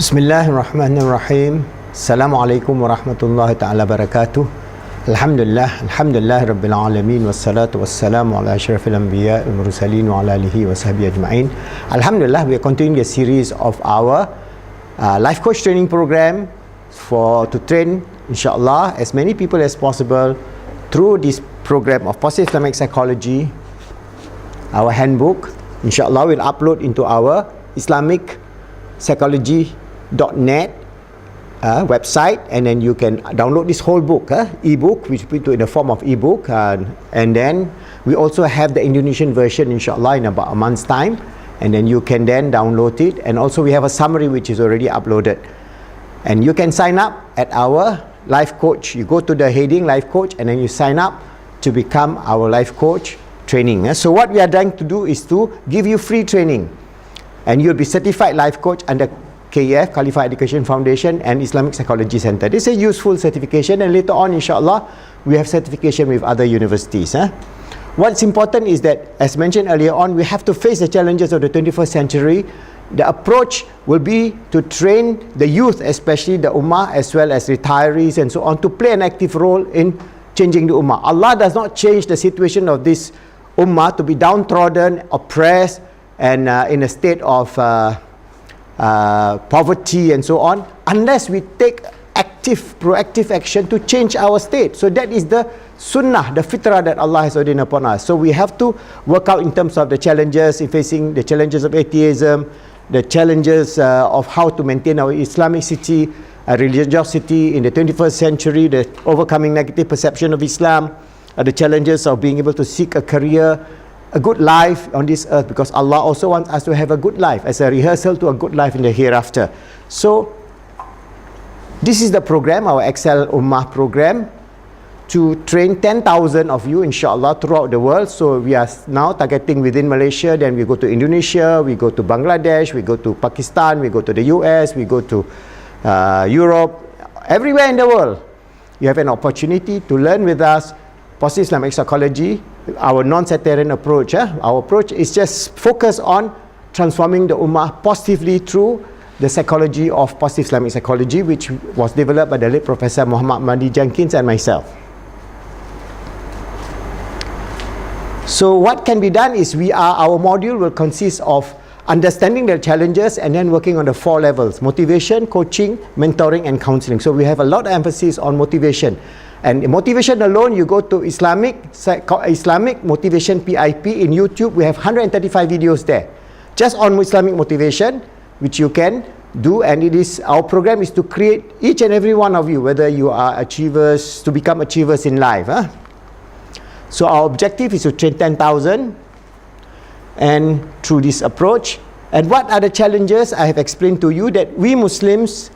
Bismillahirrahmanirrahim. Assalamualaikum warahmatullahi ta'ala barakatuh. Alhamdulillah rabbil alamin, wassalatu wassalamu ala asyrafil anbiya wal mursalin wa ala alihi wa sahbihi ajma'in. Alhamdulillah, we are continuing a series of our life coach training program to train, inshallah, as many people as possible through this program of positive Islamic psychology. Our handbook, inshallah, will upload into our Islamic psychology.net website, and then you can download this whole book, ebook, which we do in the form of ebook, and then we also have the Indonesian version, inshallah, in about a month's time, and then you can then download it, and also we have a summary which is already uploaded, and you can sign up at our life coach. You go to the heading life coach, and then you sign up to become our life coach training. So what we are trying to do is to give you free training, and you'll be certified life coach under KEF, Khalifa Education Foundation, and Islamic Psychology Center. This is a useful certification, and later on, inshallah, we have certification with other universities. What's important is that, as mentioned earlier on, we have to face the challenges of the 21st century. The approach will be to train the youth, especially the ummah, as well as retirees and so on, to play an active role in changing the ummah. Allah does not change the situation of this ummah to be downtrodden, oppressed, and in a state of poverty and so on, unless we take proactive action to change our state. So that is the sunnah, the fitrah that Allah has ordained upon us. So we have to work out in terms of the challenges in facing the challenges of atheism, the challenges of how to maintain our Islamicity, religiosity in the 21st century, the overcoming negative perception of Islam, the challenges of being able to seek a career, a good life on this earth, because Allah also wants us to have a good life as a rehearsal to a good life in the hereafter. So this is the program, our Excel Ummah program, to train 10,000 of you, inshallah, throughout the world. So we are now targeting within Malaysia, then we go to Indonesia, we go to Bangladesh, we go to Pakistan, we go to the US, we go to Europe, everywhere in the world. You have an opportunity to learn with us positive Islamic psychology, our non-sectarian approach. Our approach is just focus on transforming the ummah positively through the psychology of positive Islamic psychology, which was developed by the late Professor Muhammad Mahdi Jenkins and myself. So what can be done is our module will consist of understanding the challenges and then working on the 4 levels: motivation, coaching, mentoring, and counseling. So we have a lot of emphasis on motivation. And motivation alone, you go to Islamic Motivation PIP in YouTube, we have 135 videos there just on Islamic motivation, which you can do. And our program is to create each and every one of you, whether you are achievers, to become achievers in life. So our objective is to train 10,000 and through this approach. And what are the challenges? I have explained to you that we Muslims,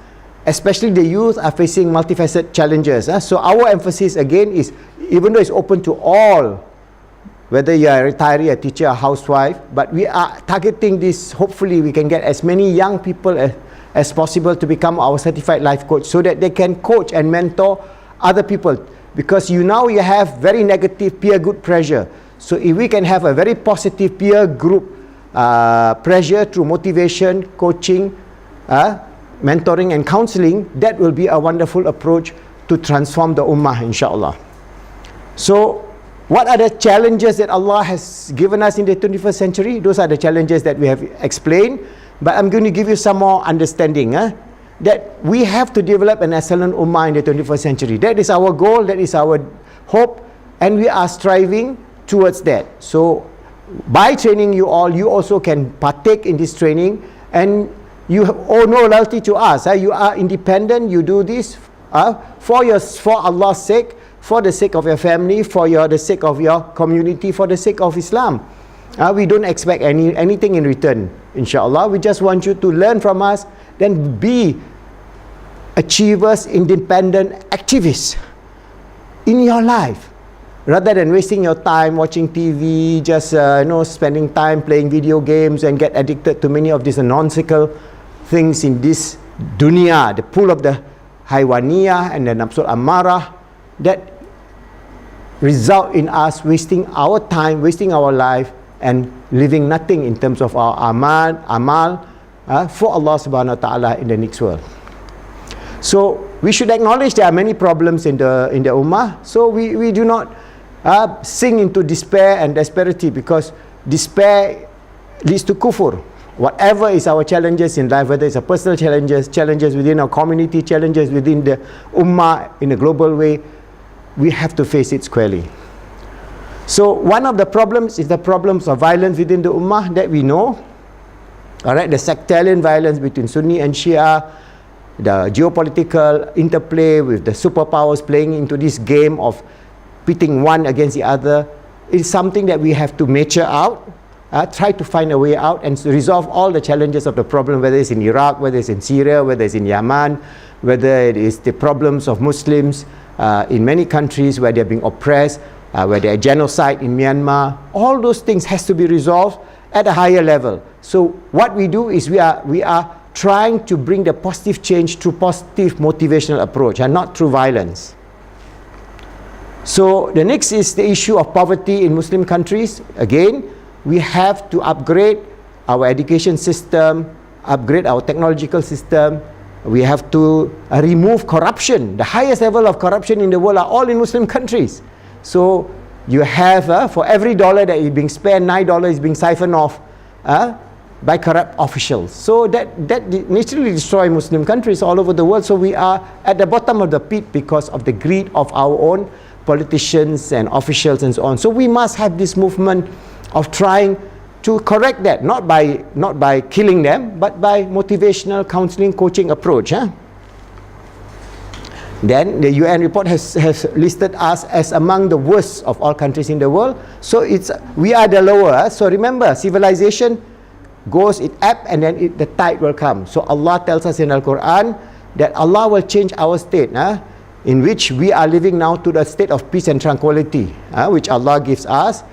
especially the youth, are facing multifaceted challenges. So our emphasis again is, even though it's open to all, whether you are a retiree, a teacher, a housewife, but we are targeting this, hopefully we can get as many young people as possible to become our certified life coach, so that they can coach and mentor other people. Because you have very negative peer group pressure. So if we can have a very positive peer group pressure through motivation, coaching, mentoring and counseling, that will be a wonderful approach to transform the ummah, inshallah. So what are the challenges that Allah has given us in the 21st century? Those are the challenges that we have explained, but I'm going to give you some more understanding, that we have to develop an excellent ummah in the 21st century. That is our goal, that is our hope, and we are striving towards that. So by training you all, you also can partake in this training, and you owe no loyalty to us. You are independent. You do this for Allah's sake, for the sake of your family, for the sake of your community, for the sake of Islam. We don't expect anything in return, inshallah. We just want you to learn from us, then be achievers, independent activists in your life, rather than wasting your time watching TV, just spending time playing video games and get addicted to many of these nonsensical things in this dunya, the pool of the haywaniyah and the nafsul ammarah, that result in us wasting our time, wasting our life, and living nothing in terms of our amal, for Allah subhanahu wa ta'ala in the next world. So we should acknowledge there are many problems in the ummah. So we do not sink into despair and desperity, because despair leads to kufur. Whatever is our challenges in life, whether it's a personal challenges within our community, challenges within the ummah in a global way, we have to face it squarely. So one of the problems is the problems of violence within the ummah that we know. Alright, the sectarian violence between Sunni and Shia, the geopolitical interplay with the superpowers playing into this game of pitting one against the other, is something that we have to mature out, try to find a way out and resolve all the challenges of the problem, whether it's in Iraq, whether it's in Syria, whether it's in Yemen, whether it is the problems of Muslims in many countries where they're being oppressed, where there are genocide in Myanmar. All those things has to be resolved at a higher level. So what we do is we are trying to bring the positive change through positive motivational approach and not through violence. So the next is the issue of poverty in Muslim countries. Again, we have to upgrade our education system, upgrade our technological system. We have to remove corruption. The highest level of corruption in the world are all in Muslim countries. So you have, for every dollar that is being spent, $9 is being siphoned off by corrupt officials. So that naturally destroys Muslim countries all over the world. So we are at the bottom of the pit because of the greed of our own politicians and officials and so on. So we must have this movement of trying to correct that, not by killing them, but by motivational counseling, coaching approach. Then the UN report has listed us as among the worst of all countries in the world. So we are the lower. So remember, civilization goes, it up, and then the tide will come. So Allah tells us in Al-Quran that Allah will change our state, in which we are living now, to the state of peace and tranquility, which Allah gives us.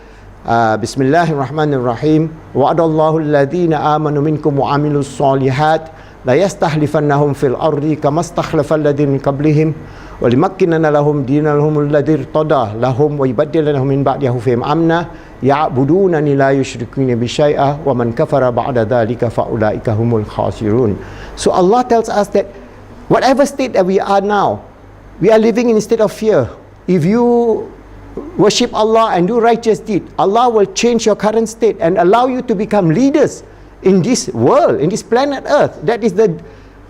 Bismillahirrahmanirrahim. Wa'adallahu alladhina amanu minkum wa amilus salihat la yastahlifannahum fil ardi kama istakhlafa alladhina min qablihim wa limakkinana lahum dinahum alladhi irtada lahum wa yubaddilannahum min ba'di khawfihim amna ya'budunani la yushrikuna bi shay'a wa man kafara ba'da dhalika fa ulaika humul khasirun. So Allah tells us that whatever state that we are now, we are living in a state of fear. If you worship Allah and do righteous deed, Allah will change your current state and allow you to become leaders in this world, in this planet Earth. That is the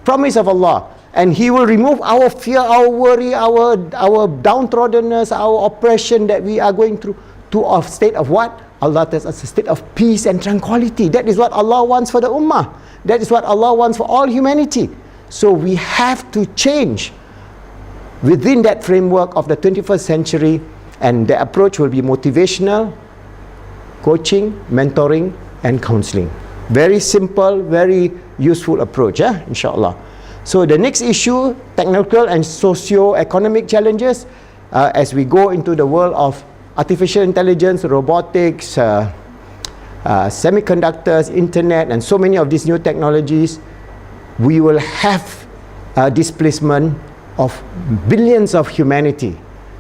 promise of Allah. And He will remove our fear, our worry, our downtroddenness, our oppression that we are going through, to a state of what? Allah tells us a state of peace and tranquility. That is what Allah wants for the ummah. That is what Allah wants for all humanity. So we have to change within that framework of the 21st century. And the approach will be motivational, coaching, mentoring, and counseling. Very simple, very useful approach, inshallah. So the next issue, technical and socio-economic challenges, as we go into the world of artificial intelligence, robotics, semiconductors, internet, and so many of these new technologies, we will have displacement of billions of humanity.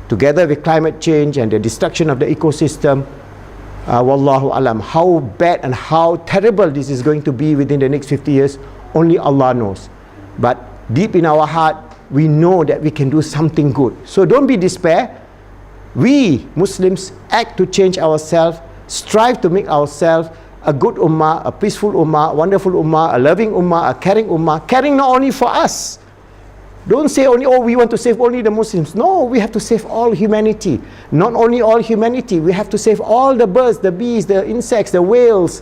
Together with climate change and the destruction of the ecosystem, wallahu alam, how bad and how terrible this is going to be within the next 50 years, only Allah knows. But deep in our heart, we know that we can do something good. So don't be despair. We Muslims act to change ourselves, strive to make ourselves a good ummah, a peaceful ummah, a wonderful ummah, a loving ummah, a caring caring not only for us. Don't say only, oh, we want to save only the Muslims. No, we have to save all humanity. Not only all humanity, we have to save all the birds, the bees, the insects, the whales,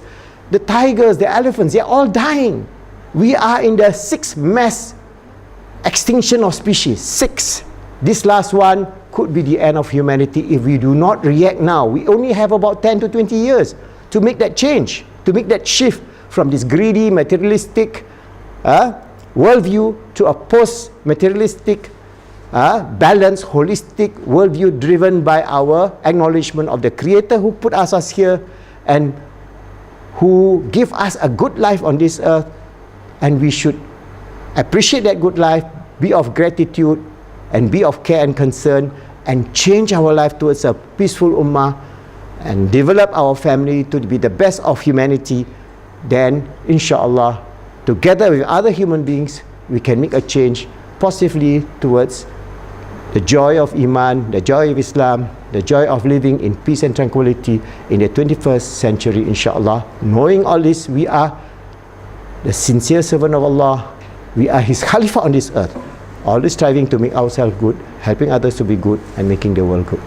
the tigers, the elephants. They're all dying. We are in the 6th mass extinction of species. 6. This last one could be the end of humanity if we do not react now. We only have about 10 to 20 years to make that change, to make that shift from this greedy, materialistic worldview to a post-materialistic, balanced, holistic worldview driven by our acknowledgement of the Creator who put us here and who give us a good life on this earth, and we should appreciate that good life, be of gratitude and be of care and concern, and change our life towards a peaceful ummah and develop our family to be the best of humanity. Then inshallah together with other human beings, we can make a change positively towards the joy of Iman, the joy of Islam, the joy of living in peace and tranquility in the 21st century, inshallah. Knowing all this, we are the sincere servant of Allah. We are His Khalifa on this earth, always striving to make ourselves good, helping others to be good, and making the world good.